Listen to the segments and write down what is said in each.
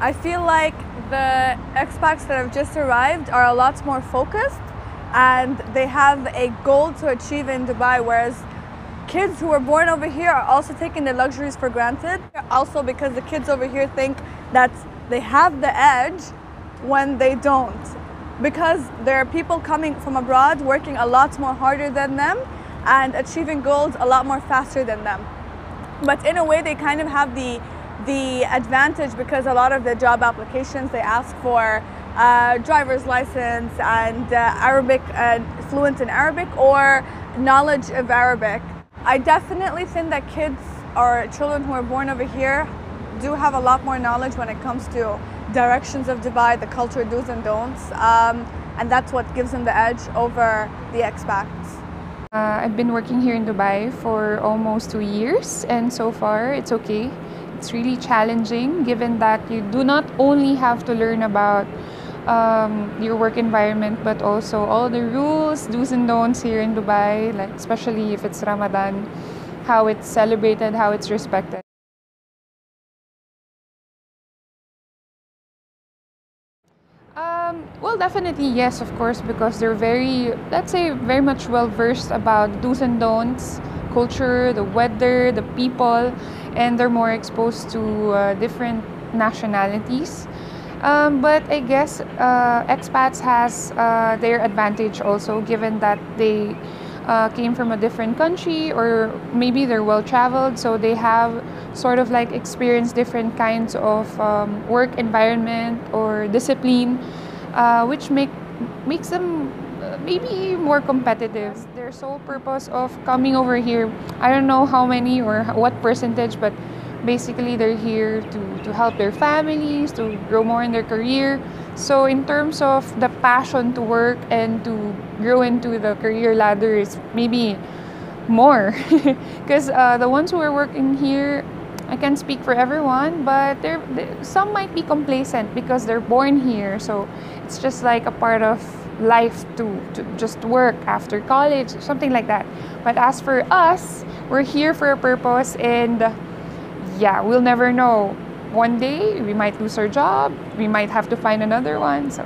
I feel like the expats that have just arrived are a lot more focused and they have a goal to achieve in Dubai, whereas kids who were born over here are also taking the luxuries for granted. Also because the kids over here think that they have the edge when they don't. Because there are people coming from abroad working a lot more harder than them and achieving goals a lot more faster than them. But in a way they kind of have the advantage because a lot of the job applications they ask for driver's license and Arabic, fluent in Arabic or knowledge of Arabic. I definitely think that kids or children who are born over here do have a lot more knowledge when it comes to directions of Dubai, the culture, do's and don'ts, and that's what gives them the edge over the expats. I've been working here in Dubai for almost 2 years, and so far it's okay. It's really challenging given that you do not only have to learn about your work environment but also all the rules, do's and don'ts here in Dubai, like especially if it's Ramadan, how it's celebrated, how it's respected. Well, definitely yes, of course, because they're very, let's say, very much well versed about do's and don'ts, culture, the weather, the people, and they're more exposed to different nationalities. But I guess expats has their advantage also, given that they came from a different country or maybe they're well traveled, so they have sort of like experienced different kinds of work environment or discipline, which makes them maybe more competitive. Their sole purpose of coming over here, I don't know how many or what percentage, but basically they're here to help their families, to grow more in their career. So in terms of the passion to work and to grow into the career ladder is maybe more. Because the ones who are working here, I can't speak for everyone, but some might be complacent because they're born here. So it's just like a part of life to just work after college, something like that. But as for us, we're here for a purpose, and yeah, we'll never know. One day we might lose our job, we might have to find another one. So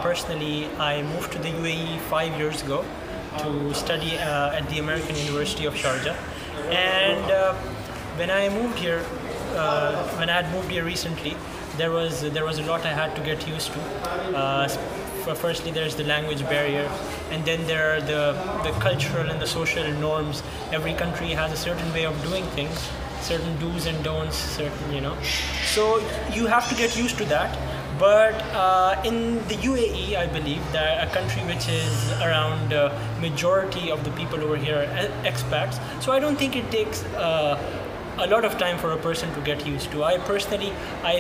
personally, I moved to the UAE 5 years ago to study at the American University of Sharjah, and when I moved here, when I had moved here recently, there was a lot I had to get used to. Firstly, there's the language barrier, and then there are the cultural and the social norms. Every country has a certain way of doing things, certain do's and don'ts, certain, so you have to get used to that. But in the UAE, I believe that a country which is around majority of the people over here are expats, so I don't think it takes a lot of time for a person to get used to. I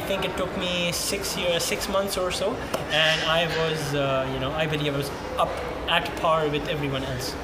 think it took me 6 months or so, and I was, I believe I was up at par with everyone else.